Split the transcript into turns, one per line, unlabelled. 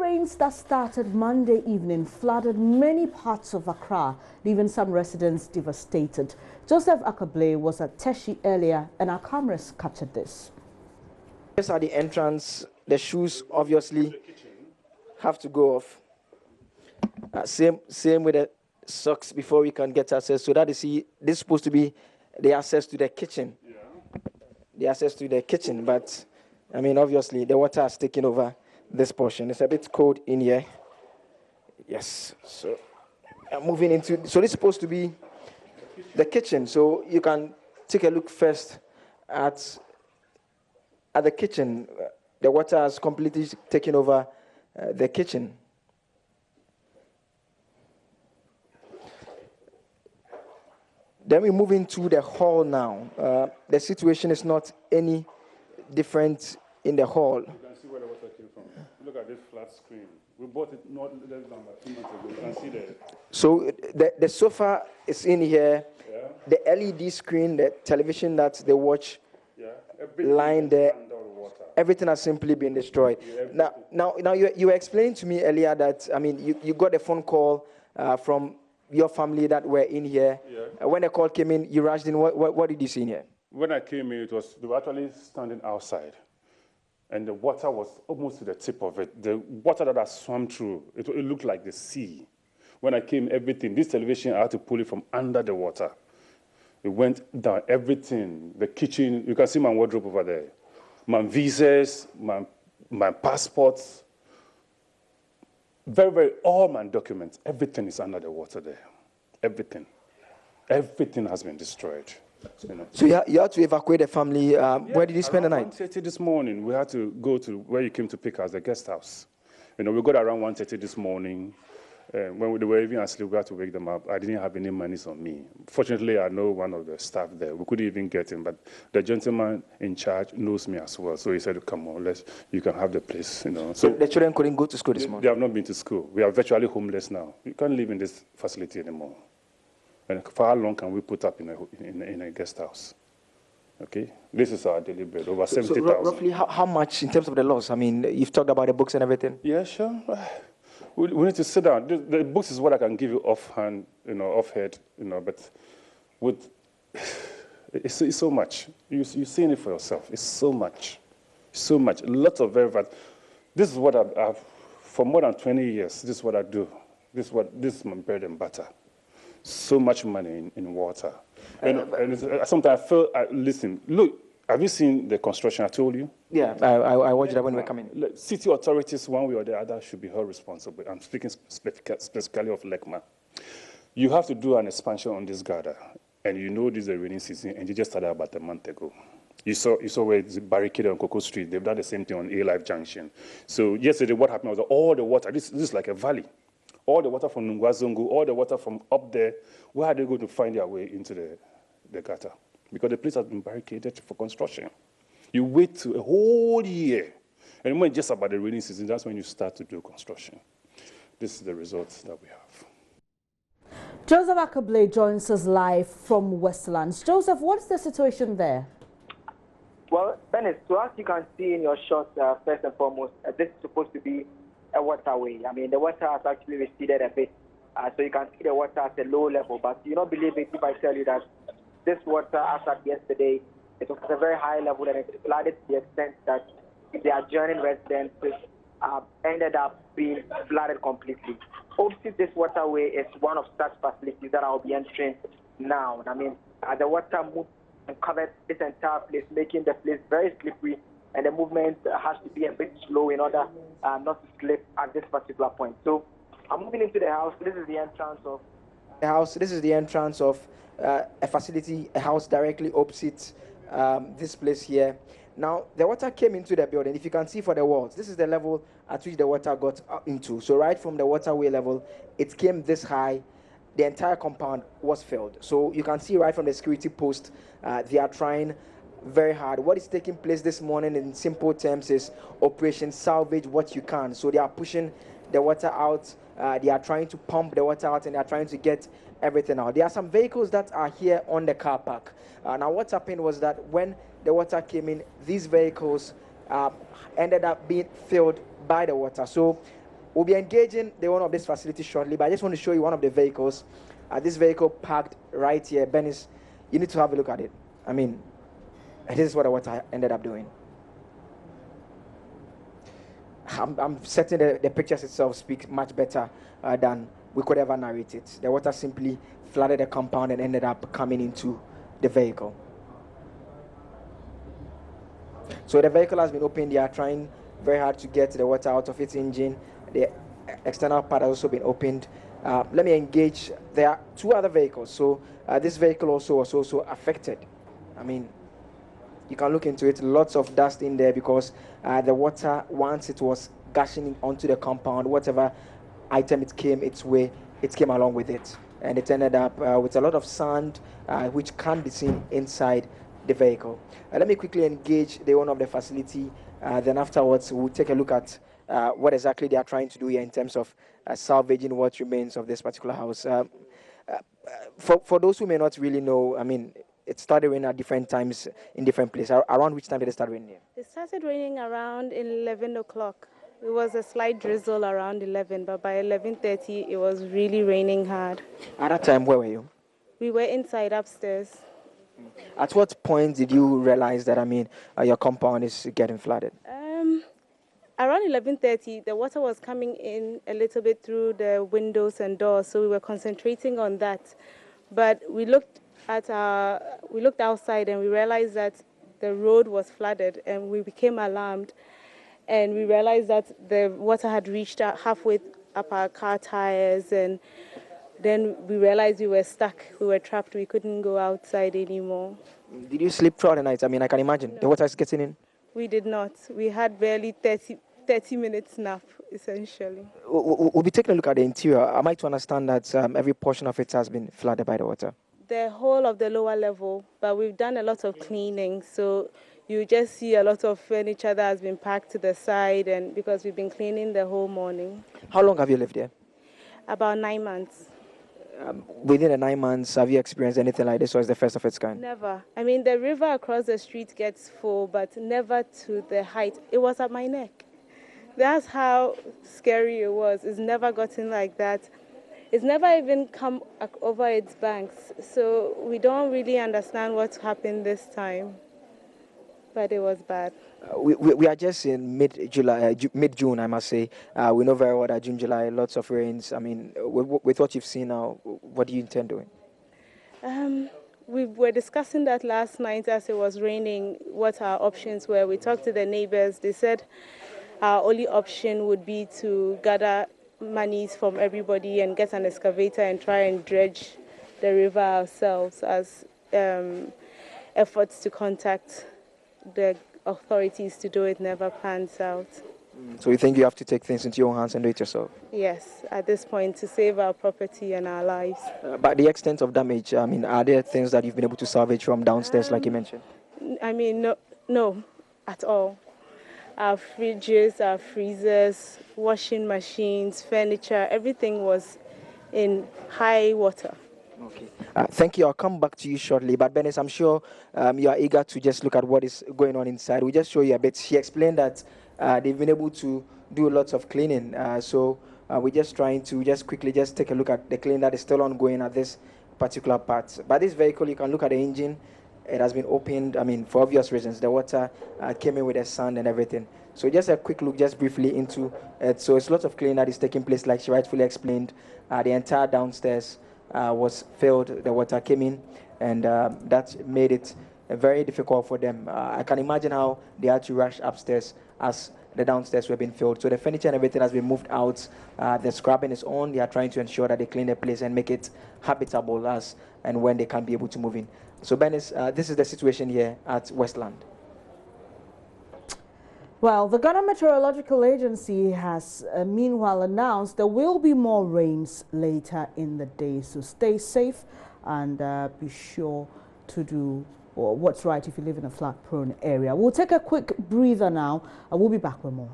rains that started Monday evening flooded many parts of Accra, leaving some residents devastated. Joseph Akable was at Teshie earlier, and our cameras captured this.
Just at the entrance, the shoes obviously have to go off. Same with the socks before we can get access. So that is this is supposed to be the access to the kitchen. Yeah. The access to the kitchen, but I mean obviously the water has taken over this portion. It's a bit cold in here. Yes. So I'm moving into. So this is supposed to be the kitchen. So you can take a look first at the kitchen. The water has completely taken over the kitchen. Then we move into the hall now. The situation is not any different in the hall.
You can see where the water came from. Look at this flat screen. We bought it not less than 2 months ago. You can see that.
So the sofa is in here. Yeah. The LED screen, the television that they watch, lying there. Everything has simply been destroyed. Yeah, now you were explaining to me earlier that, I mean, you got a phone call from your family that were in here. Yeah. When the call came in, you rushed in. What did you see in here?
When I came in, they were actually standing outside, and the water was almost to the tip of it. The water that I swam through, it looked like the sea. When I came, this television, I had to pull it from under the water. It went down, everything, the kitchen. You can see my wardrobe over there. My visas, my passports, all my documents, everything is under the water there. Everything has been destroyed.
So you had to evacuate the family. Where did you spend the night?
1:30 this morning. We had to go to where you came to pick us, the guest house. We got around 1:30 this morning. When they were even asleep, we had to wake them up. I didn't have any monies on me. Fortunately, I know one of the staff there. We couldn't even get him, but the gentleman in charge knows me as well. So he said, "Come on, you can have the place." So
the children couldn't go to school this morning.
They have not been to school. We are virtually homeless now. You can't live in this facility anymore. And for how long can we put up in a guest house? Okay, this is our daily bread, over 70,000.
So roughly, how much in terms of the loss? I mean, you've talked about the books and everything.
Yeah, sure. We need to sit down. The books is what I can give you offhand, offhead, but it's so much. You're seeing it for yourself. It's so much, lots of very fast. This is what I've for more than 20 years. This is what I do. This is my bread and butter. So much money in water, and sometimes I feel. Listen, look. Have you seen the construction I told you?
Yeah, I watched that when we were coming.
City authorities, one way or the other, should be held responsible. I'm speaking specifically of Lekma. You have to do an expansion on this gather, and this is the rainy season, and you just started about a month ago. You saw where it's barricaded on Cocoa Street. They've done the same thing on A-Life Junction. So yesterday, what happened was that all the water, this is like a valley. All the water from Nungwazungu, all the water from up there, where are they going to find their way into the gutter? Because the place has been barricaded for construction. You wait a whole year. And when it's just about the rainy season, that's when you start to do construction. This is the results that we have.
Joseph Akable joins us live from Westlands. Joseph, what's the situation there?
Well, Bennett, so as you can see in your shot, first and foremost, this is supposed to be a waterway. I mean, the water has actually receded a bit. So you can see the water at a low level. But you don't believe it if I tell you that this water, as of yesterday, it was at a very high level, and it flooded to the extent that the adjoining residences ended up being flooded completely. Obviously, this waterway is one of such facilities that I'll be entering now. I mean, the water moved and covered this entire place, making the place very slippery, and the movement has to be a bit slow in order not to slip at this particular point. So I'm moving into the house. This is the entrance of
the house. This is the entrance of a facility, a house directly opposite this place here. Now, the water came into the building. If you can see for the walls, this is the level at which the water got into. So right from the waterway level, it came this high. The entire compound was filled. So you can see right from the security post, they are trying very hard. What is taking place this morning in simple terms is Operation Salvage What You Can. So they are pushing the water out. They are trying to pump the water out, and they are trying to get everything out. There are some vehicles that are here on the car park. Now, what happened was that when the water came in, these vehicles ended up being filled by the water. So We'll be engaging the owner of this facility shortly, but I just want to show you one of the vehicles. This vehicle parked right here. Benis, you need to have a look at it. I mean, this is what the water ended up doing. I'm certain the pictures itself speak much better than we could ever narrate it. The water simply flooded the compound and ended up coming into the vehicle. So the vehicle has been opened. They are trying very hard to get the water out of its engine. The external part has also been opened. Let me engage. There are two other vehicles. So this vehicle also was also affected. I mean, you can look into it. Lots of dust in there because the water, once it was gushing onto the compound, whatever item it came its way, it came along with it. And it ended up with a lot of sand, which can be seen inside the vehicle. Let me quickly engage the owner of the facility. Then afterwards, we'll take a look at what exactly they are trying to do here in terms of salvaging what remains of this particular house. For those who may not really know, I mean, it started raining at different times in different places. Around which time did it start raining here?
It started raining around 11 o'clock. It was a slight drizzle around 11, but by 11:30, it was really raining hard.
At that time, where were you?
We were inside upstairs.
At what point did you realize that, I mean, your compound is getting flooded?
Around 11:30, the water was coming in a little bit through the windows and doors, so we were concentrating on that. But we looked outside and we realized that the road was flooded, and we became alarmed. And we realized that the water had reached halfway up our car tires, and then we realized we were stuck. We were trapped. We couldn't go outside anymore.
Did you sleep throughout the night? I mean, I can imagine. No. The water is getting in.
We did not. We had barely 30 minutes nap, essentially.
We'll be taking a look at the interior. Am I to understand that every portion of it has been flooded by the water?
The whole of the lower level, but we've done a lot of cleaning, so you just see a lot of furniture that has been packed to the side, and because we've been cleaning the whole morning.
How long have you lived here?
About 9 months.
Within the 9 months, have you experienced anything like this, or is the first of its kind?
Never. I mean, the river across the street gets full, but never to the height. It was at my neck. That's how scary it was. It's never gotten like that. It's never even come over its banks, so we don't really understand what happened this time. But it was bad.
We are just in mid-July, mid-June, I must say. We know very well that June, July, lots of rains. I mean, with what you've seen now, what do you intend doing?
We were discussing that last night as it was raining, what our options were. We talked to the neighbors. They said our only option would be to gather monies from everybody and get an excavator and try and dredge the river ourselves, as efforts to contact the authorities to do it never pans out.
So you think you have to take things into your own hands and do it yourself?
Yes, at this point, to save our property and our lives.
But the extent of damage, I mean, are there things that you've been able to salvage from downstairs, like you mentioned?
I mean, no, at all. Our fridges, our freezers, washing machines, furniture, everything was in high water.
Okay. Thank you. I'll come back to you shortly. But Benis, I'm sure you are eager to just look at what is going on inside. We'll just show you a bit. She explained that they've been able to do lots of cleaning. So we're just trying to just quickly just take a look at the cleaning that is still ongoing at this particular part. But this vehicle, you can look at the engine. It has been opened, I mean, for obvious reasons. The water came in with the sand and everything. So just a quick look just briefly into it. So it's lots of cleaning that is taking place, like she rightfully explained. The entire downstairs was filled. The water came in, and that made it very difficult for them. I can imagine how they had to rush upstairs as the downstairs were being filled. So the furniture and everything has been moved out. The scrubbing is on. They are trying to ensure that they clean the place and make it habitable as and when they can be able to move in. So, Benis, this is the situation here at Westland.
Well, the Ghana Meteorological Agency has meanwhile announced there will be more rains later in the day. So stay safe and be sure to do what's right if you live in a flood-prone area. We'll take a quick breather now and we'll be back with more.